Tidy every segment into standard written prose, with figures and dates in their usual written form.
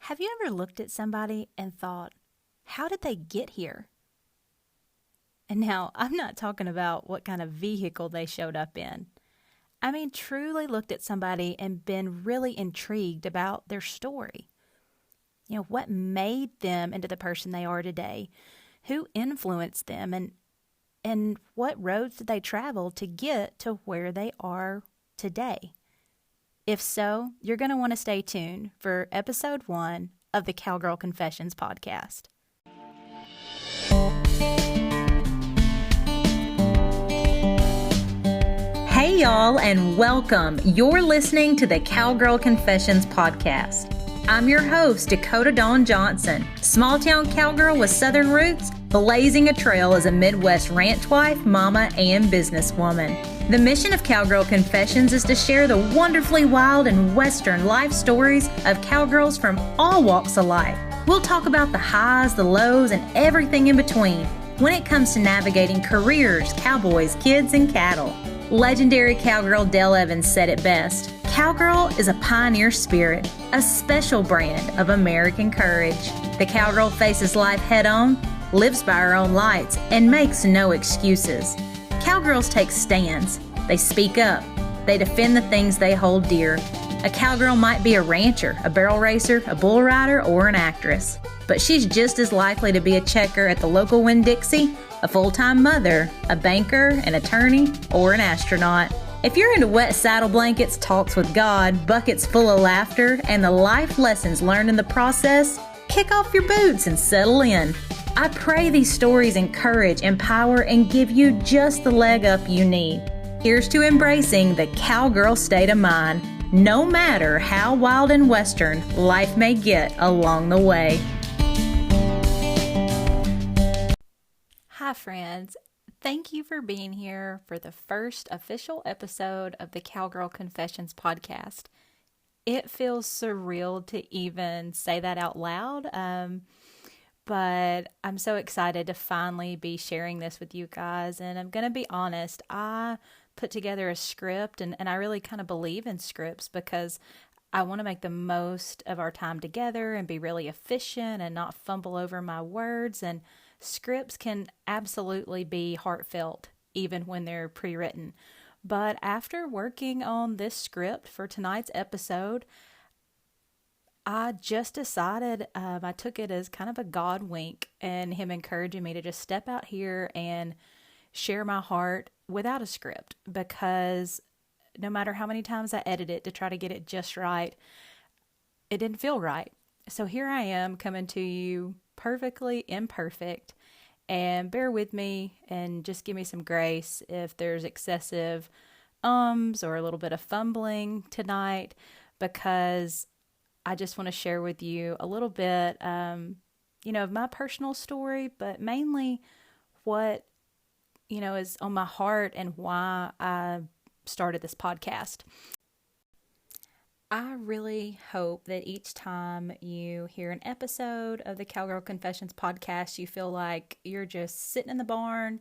Have you ever looked at somebody and thought, how did they get here? And now, I'm not talking about what kind of vehicle they showed up in. I mean, truly looked at somebody and been really intrigued about their story. You know, what made them into the person they are today? Who influenced them? And what roads did they travel to get to where they are today? If so, you're going to want to stay tuned for episode 1 of the Cowgirl Confessions podcast. Hey y'all, and welcome. You're listening to the Cowgirl Confessions podcast. I'm your host, Dakota Dawn Johnson, small-town cowgirl with southern roots, blazing a trail as a Midwest ranch wife, mama, and businesswoman. The mission of Cowgirl Confessions is to share the wonderfully wild and western life stories of cowgirls from all walks of life. We'll talk about the highs, the lows, and everything in between when it comes to navigating careers, cowboys, kids, and cattle. Legendary cowgirl Dale Evans said it best. Cowgirl is a pioneer spirit, a special brand of American courage. The cowgirl faces life head-on, lives by her own lights, and makes no excuses. Cowgirls take stands. They speak up. They defend the things they hold dear. A cowgirl might be a rancher, a barrel racer, a bull rider, or an actress. But she's just as likely to be a checker at the local Winn-Dixie, a full-time mother, a banker, an attorney, or an astronaut. If you're into wet saddle blankets, talks with God, buckets full of laughter, and the life lessons learned in the process, kick off your boots and settle in. I pray these stories encourage, empower, and give you just the leg up you need. Here's to embracing the cowgirl state of mind, no matter how wild and western life may get along the way. Hi friends, thank you for being here for the first official episode of the Cowgirl Confessions podcast. It feels surreal to even say that out loud, but I'm so excited to finally be sharing this with you guys. And I'm going to be honest, I put together a script and I really kind of believe in scripts because I want to make the most of our time together and be really efficient and not fumble over my words. And scripts can absolutely be heartfelt even when they're pre-written. But after working on this script for tonight's episode, I just decided I took it as kind of a God wink and him encouraging me to just step out here and share my heart without a script, because no matter how many times I edit it to try to get it just right, it didn't feel right. So here I am coming to you perfectly imperfect, and bear with me and just give me some grace if there's excessive or a little bit of fumbling tonight, because I just want to share with you a little bit, of my personal story, but mainly what, is on my heart and why I started this podcast. I really hope that each time you hear an episode of the Cowgirl Confessions podcast, you feel like you're just sitting in the barn,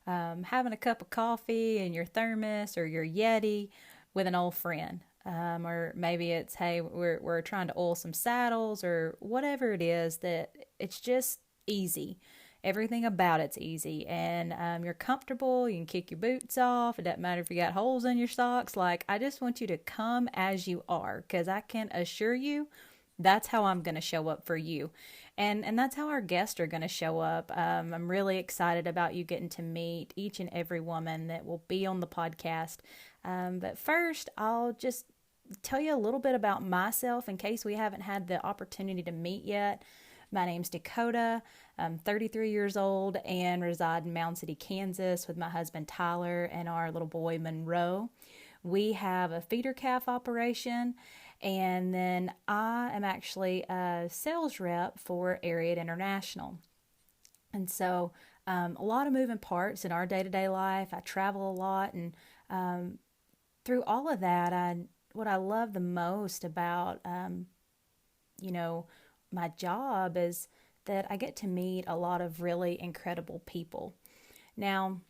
having a cup of coffee in your thermos or your Yeti with an old friend. Or maybe it's, hey, we're trying to oil some saddles, or whatever it is, that it's just easy. Everything about it's easy, and you're comfortable. You can kick your boots off. It doesn't matter if you got holes in your socks. Like, I just want you to come as you are, because I can assure you that's how I'm going to show up for you. And that's how our guests are going to show up. I'm really excited about you getting to meet each and every woman that will be on the podcast. But first, I'll just tell you a little bit about myself in case we haven't had the opportunity to meet yet. My name's Dakota. I'm 33 years old and reside in Mound City, Kansas with my husband Tyler and our little boy Monroe. We have a feeder calf operation, and then I am actually a sales rep for Ariat International. And so a lot of moving parts in our day-to-day life. I travel a lot, and through all of that, what I love the most about, my job is that I get to meet a lot of really incredible people. Now,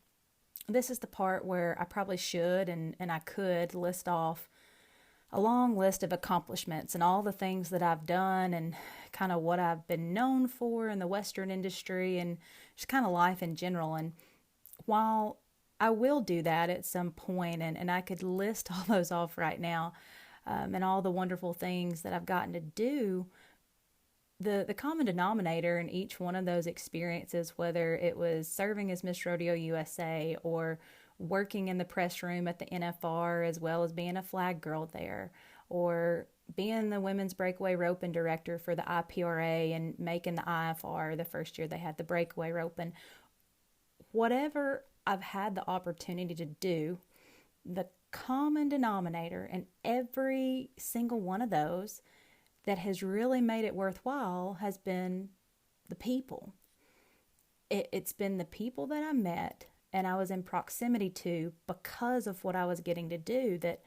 this is the part where I probably should and I could list off a long list of accomplishments and all the things that I've done and kind of what I've been known for in the Western industry and just kind of life in general. And while I will do that at some point, and I could list all those off right now, and all the wonderful things that I've gotten to do, the common denominator in each one of those experiences, whether it was serving as Miss Rodeo USA or working in the press room at the NFR, as well as being a flag girl there, or being the women's breakaway roping director for the IPRA and making the IFR the first year they had the breakaway roping. Whatever I've had the opportunity to do, the common denominator in every single one of those that has really made it worthwhile has been the people. It's been the people that I met and I was in proximity to because of what I was getting to do that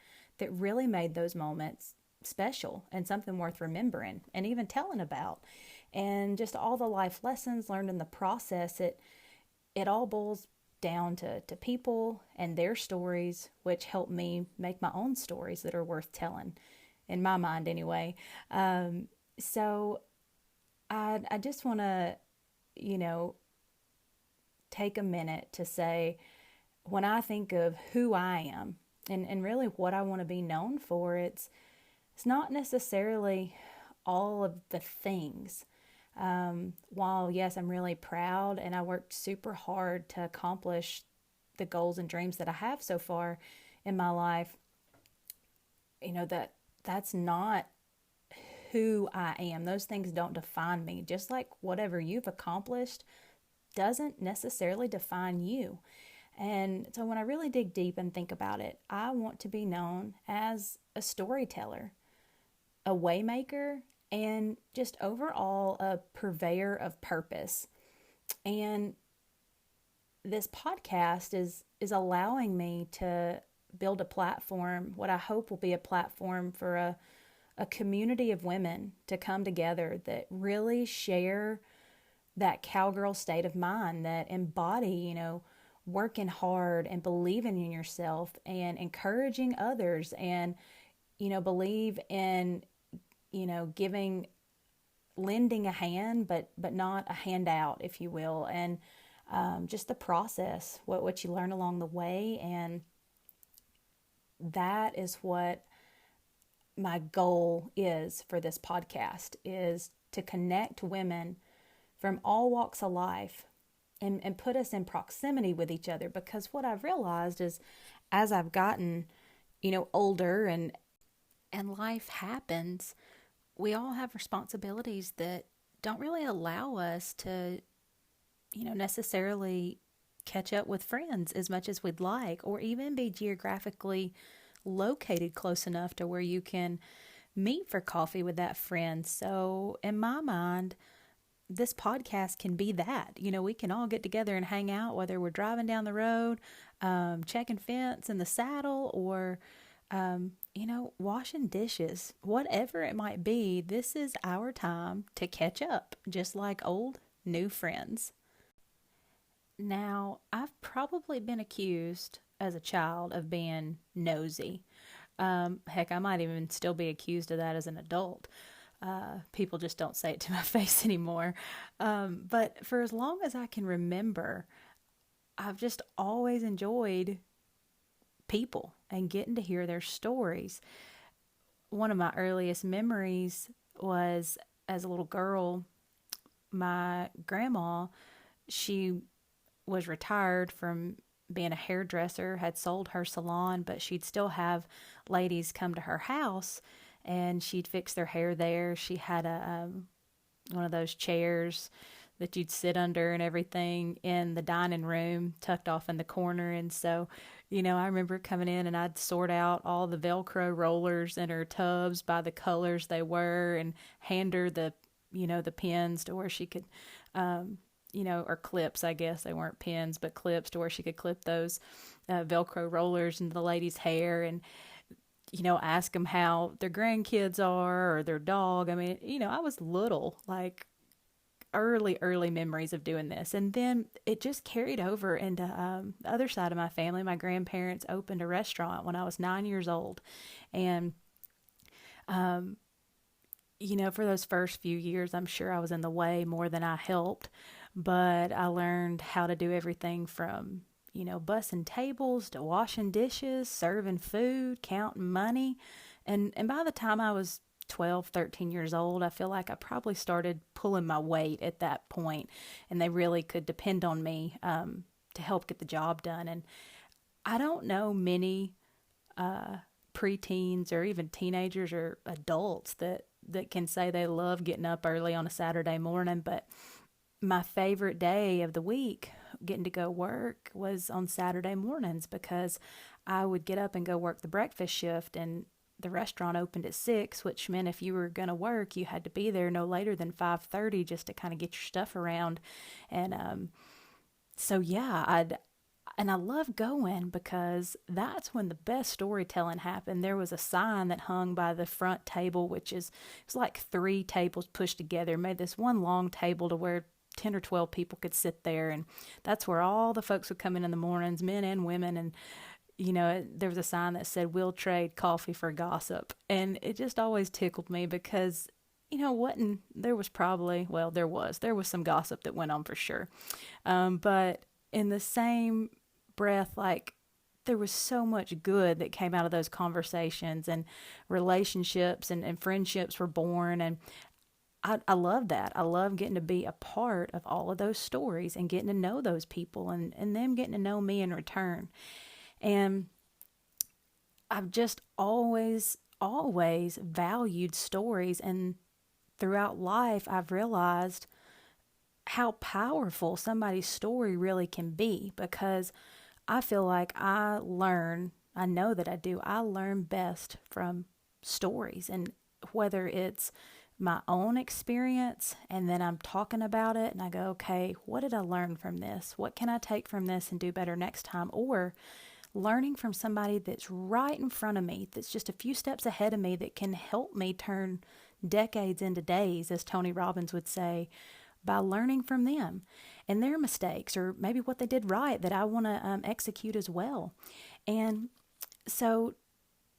really made those moments special and something worth remembering and even telling about. And just all the life lessons learned in the process, it all boils down to people and their stories, which help me make my own stories that are worth telling, in my mind anyway. So I just want to, take a minute to say, when I think of who I am and really what I want to be known for, it's not necessarily all of the things. While yes, I'm really proud and I worked super hard to accomplish the goals and dreams that I have so far in my life, that's not who I am. Those things don't define me. Just like whatever you've accomplished doesn't necessarily define you. And so when I really dig deep and think about it, I want to be known as a storyteller, a waymaker, and just overall a purveyor of purpose. And this podcast is allowing me to build a platform, what I hope will be a platform for a community of women to come together that really share that cowgirl state of mind, that embody, working hard and believing in yourself and encouraging others and, believe in, lending a hand, but not a handout, if you will. And just the process, what you learn along the way. And that is what my goal is for this podcast, is to connect women from all walks of life and put us in proximity with each other. Because what I've realized is, as I've gotten, older and life happens, we all have responsibilities that don't really allow us to, necessarily catch up with friends as much as we'd like, or even be geographically located close enough to where you can meet for coffee with that friend. So in my mind, this podcast can be that. We can all get together and hang out, whether we're driving down the road, checking fence in the saddle, or, washing dishes, whatever it might be. This is our time to catch up, just like old, new friends. Now, I've probably been accused as a child of being nosy. Heck, I might even still be accused of that as an adult. People just don't say it to my face anymore. But for as long as I can remember, I've just always enjoyed people and getting to hear their stories. One of my earliest memories was, as a little girl, my grandma, she was retired from being a hairdresser, had sold her salon, but she'd still have ladies come to her house and she'd fix their hair there. She had one of those chairs that you'd sit under and everything in the dining room, tucked off in the corner. And so, I remember coming in and I'd sort out all the Velcro rollers in her tubs by the colors they were and hand her the pins to where she could, or clips, I guess. They weren't pins, but clips to where she could clip those Velcro rollers into the lady's hair and, ask them how their grandkids are or their dog. I mean, I was little, like early memories of doing this. And then it just carried over into the other side of my family. My grandparents opened a restaurant when I was 9 years old. And For those first few years, I'm sure I was in the way more than I helped, but I learned how to do everything from, bussing tables to washing dishes, serving food, counting money. And by the time I was 12, 13 years old, I feel like I probably started pulling my weight at that point, and they really could depend on me to help get the job done. And I don't know many preteens or even teenagers or adults that can say they love getting up early on a Saturday morning, but my favorite day of the week getting to go work was on Saturday mornings, because I would get up and go work the breakfast shift, and the restaurant opened at 6, which meant if you were going to work, you had to be there no later than 5:30 just to kind of get your stuff around. And so yeah, I love going because that's when the best storytelling happened. There was a sign that hung by the front table, it was like 3 tables pushed together, made this one long table to where 10 or 12 people could sit there. And that's where all the folks would come in the mornings, men and women. And, there was a sign that said, "We'll trade coffee for gossip." And it just always tickled me because, there was probably, there was some gossip that went on for sure. But in the same breath, like, there was so much good that came out of those conversations, and relationships and friendships were born. And I love that. I love getting to be a part of all of those stories and getting to know those people and them getting to know me in return. And I've just always valued stories. And throughout life, I've realized how powerful somebody's story really can be, because I feel like I know that I do, I learn best from stories. And whether it's my own experience and then I'm talking about it and I go, okay, what did I learn from this? What can I take from this and do better next time? Or learning from somebody that's right in front of me, that's just a few steps ahead of me, that can help me turn decades into days, as Tony Robbins would say, by learning from them and their mistakes, or maybe what they did right that I want to execute as well. And so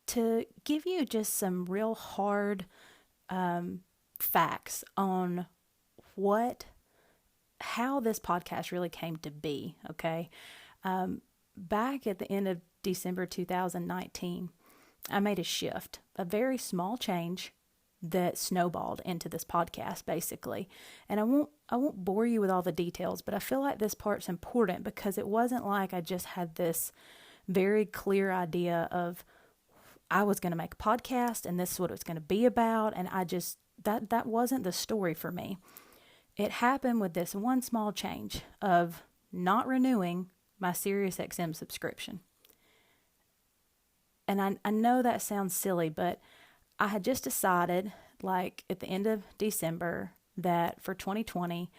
to give you just some real hard facts on how this podcast really came to be, okay? Back at the end of December 2019, I made a shift, a very small change that snowballed into this podcast, basically. And I won't bore you with all the details, but I feel like this part's important because it wasn't like I just had this very clear idea of I was going to make a podcast and this is what it was going to be about. And I just, that wasn't the story for me. It happened with this one small change of not renewing my SiriusXM subscription. And I know that sounds silly, but I had just decided, like at the end of December, that for 2020,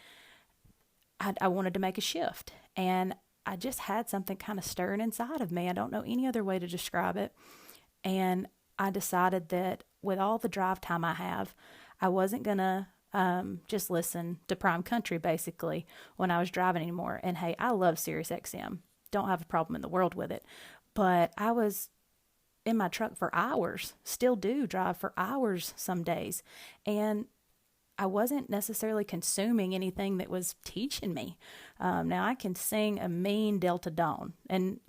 I wanted to make a shift. And I just had something kind of stirring inside of me. I don't know any other way to describe it. And I decided that with all the drive time I have, I wasn't going to just listen to Prime Country, basically, when I was driving anymore. And hey, I love SiriusXM. Don't have a problem in the world with it. But I was in my truck for hours, still do drive for hours some days. And I wasn't necessarily consuming anything that was teaching me. Now I can sing a mean Delta Dawn. And,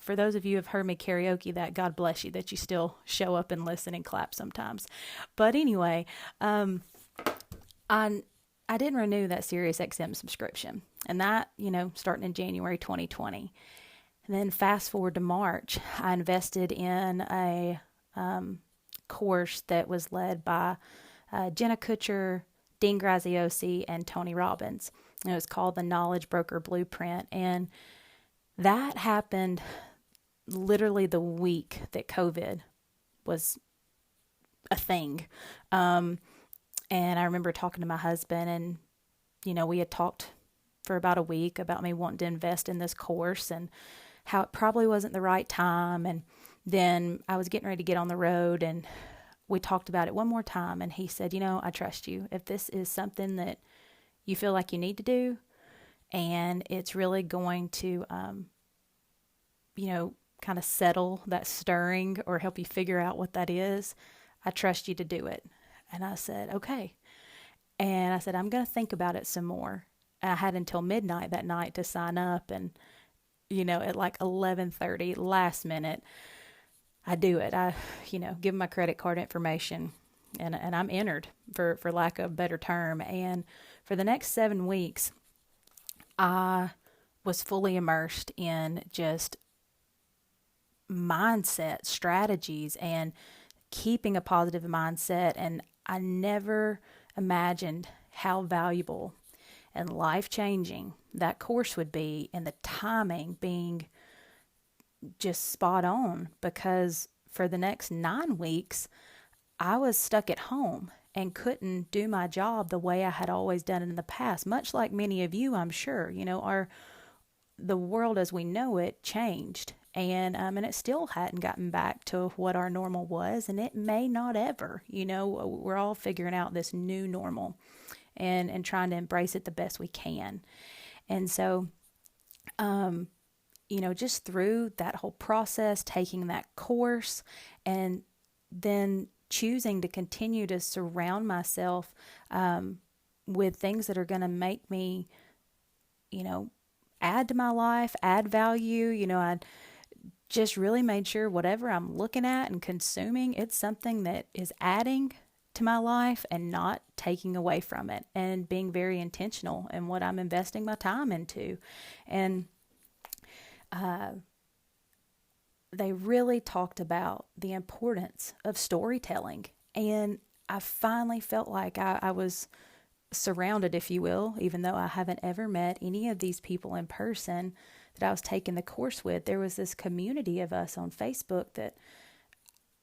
for those of you who have heard me karaoke that, God bless you that you still show up and listen and clap sometimes. But anyway, I didn't renew that SiriusXM subscription. And that, starting in January 2020. And then fast forward to March, I invested in a course that was led by Jenna Kutcher, Dean Graziosi, and Tony Robbins. It was called the Knowledge Broker Blueprint. And that happened literally the week that COVID was a thing. And I remember talking to my husband, and, we had talked for about a week about me wanting to invest in this course and how it probably wasn't the right time. And then I was getting ready to get on the road, and we talked about it one more time. And he said, I trust you. If this is something that you feel like you need to do, and it's really going to, kind of settle that stirring or help you figure out what that is, I trust you to do it. And I said, okay. And I said, I'm going to think about it some more. And I had until midnight that night to sign up. And, at like 11:30, last minute, I do it. I, give my credit card information and I'm entered for lack of a better term. And for the next 7 weeks, I was fully immersed in just mindset strategies and keeping a positive mindset. And I never imagined how valuable and life-changing that course would be, and the timing being just spot on, because for the next 9 weeks, I was stuck at home and couldn't do my job the way I had always done it in the past. Much like many of you, I'm sure, the world as we know it changed, and it still hadn't gotten back to what our normal was, and it may not ever. We're all figuring out this new normal, and trying to embrace it the best we can. And so, just through that whole process, taking that course, and then choosing to continue to surround myself with things that are going to make me, add to my life, add value. I just really made sure whatever I'm looking at and consuming, it's something that is adding to my life and not taking away from it, and being very intentional in what I'm investing my time into. And they really talked about the importance of storytelling. And I finally felt like I was surrounded, if you will, even though I haven't ever met any of these people in person that I was taking the course with. There was this community of us on Facebook that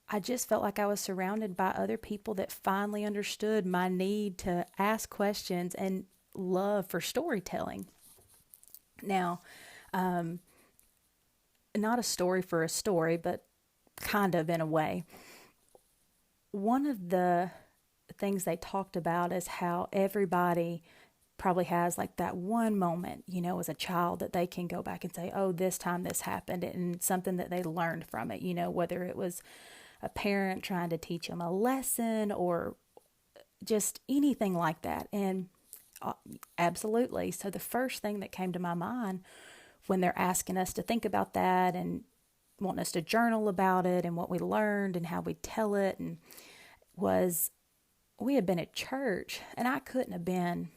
I just felt like I was surrounded by other people that finally understood my need to ask questions and love for storytelling. Now, not a story for a story, but kind of in a way. One of the things they talked about is how everybody probably has like that one moment, as a child, that they can go back and say, oh, this time this happened, and something that they learned from it, whether it was a parent trying to teach them a lesson or just anything like that. And absolutely. So the first thing that came to my mind when they're asking us to think about that and wanting us to journal about it and what we learned and how we tell it, and was, we had been at church, and I couldn't have been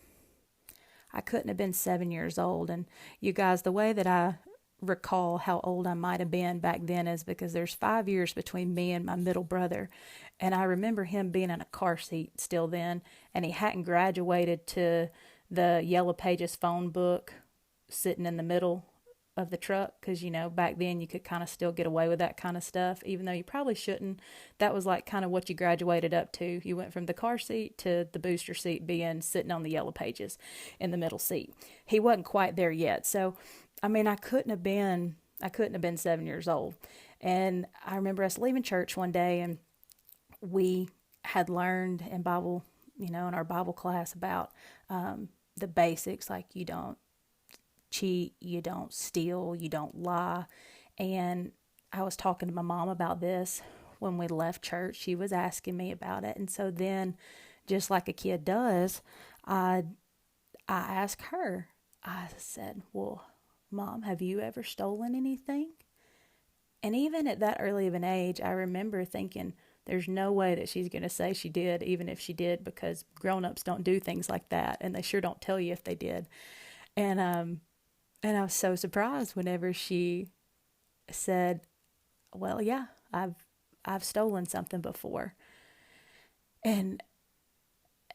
7 years old. And you guys, the way that I recall how old I might have been back then is because there's 5 years between me and my middle brother. And I remember him being in a car seat still then, and he hadn't graduated to the Yellow Pages phone book sitting in the middle of the truck, because back then you could kind of still get away with that kind of stuff, even though you probably shouldn't. That was like kind of what you graduated up to. You went from the car seat to the booster seat being sitting on the Yellow Pages in the middle seat. He wasn't quite there yet. So I couldn't have been 7 years old. And I remember us leaving church one day, and we had learned in Bible, in our Bible class about the basics, like you don't cheat, you don't steal, you don't lie. And I was talking to my mom about this when we left church. She was asking me about it. And so then, just like a kid does, I asked her, I said, well, Mom, have you ever stolen anything? And even at that early of an age, I remember thinking, there's no way that she's going to say she did, even if she did, because grown-ups don't do things like that, and they sure don't tell you if they did. And I was so surprised whenever she said, well, yeah, I've stolen something before. And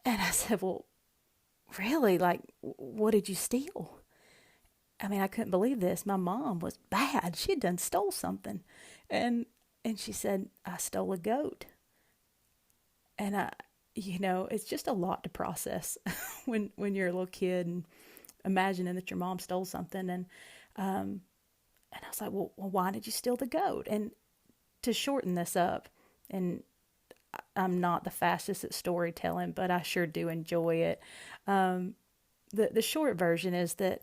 I said, well, really? Like, what did you steal? I couldn't believe this. My mom was bad. She had done stole something. And she said, I stole a goat. And it's just a lot to process when you're a little kid and imagining that your mom stole something. And I was like, well, why did you steal the goat? And to shorten this up, and I'm not the fastest at storytelling, but I sure do enjoy it. The short version is that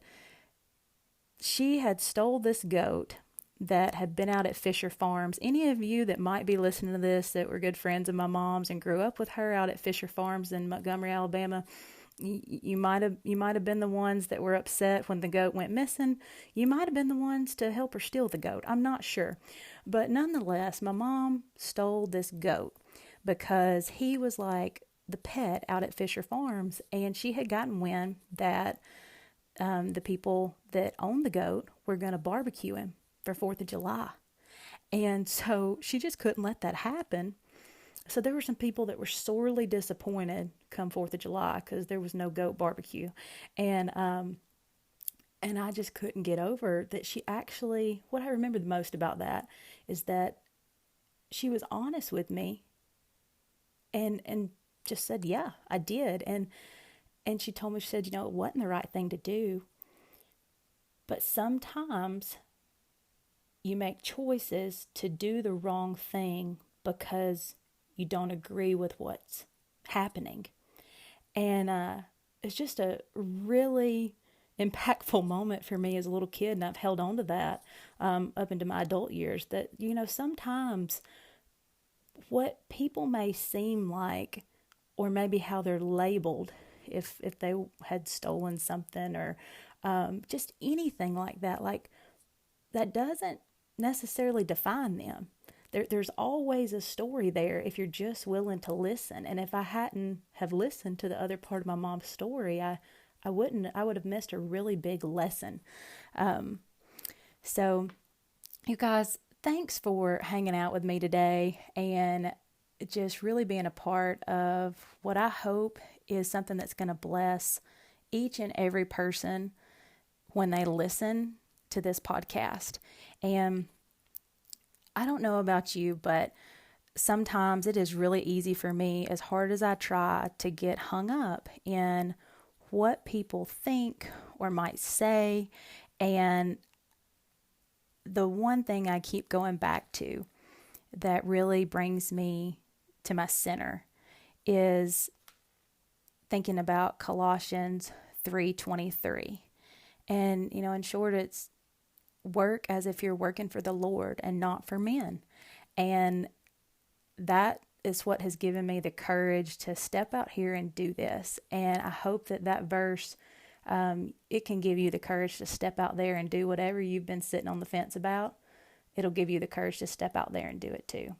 she had stole this goat that have been out at Fisher Farms. Any of you that might be listening to this that were good friends of my mom's and grew up with her out at Fisher Farms in Montgomery, Alabama, you might have been the ones that were upset when the goat went missing. You might have been the ones to help her steal the goat. I'm not sure. But nonetheless, my mom stole this goat because he was like the pet out at Fisher Farms, and she had gotten wind that the people that owned the goat were going to barbecue him for 4th of July. And so she just couldn't let that happen. So there were some people that were sorely disappointed come 4th of July because there was no goat barbecue. And I just couldn't get over that she actually, what I remember the most about that is that she was honest with me and just said, yeah, I did. And she told me, she said, it wasn't the right thing to do. But sometimes you make choices to do the wrong thing because you don't agree with what's happening. And it's just a really impactful moment for me as a little kid, and I've held on to that up into my adult years, that, sometimes what people may seem like, or maybe how they're labeled, if they had stolen something or just anything like that doesn't necessarily define them. There's always a story there if you're just willing to listen. And if I hadn't have listened to the other part of my mom's story, I would have missed a really big lesson. So you guys, thanks for hanging out with me today and just really being a part of what I hope is something that's going to bless each and every person when they listen to this podcast. And I don't know about you, but sometimes it is really easy for me, as hard as I try, to get hung up in what people think or might say. And the one thing I keep going back to that really brings me to my center is thinking about Colossians 3:23. And, in short, it's work as if you're working for the Lord and not for men. And that is what has given me the courage to step out here and do this. And I hope that verse, it can give you the courage to step out there and do whatever you've been sitting on the fence about. It'll give you the courage to step out there and do it too.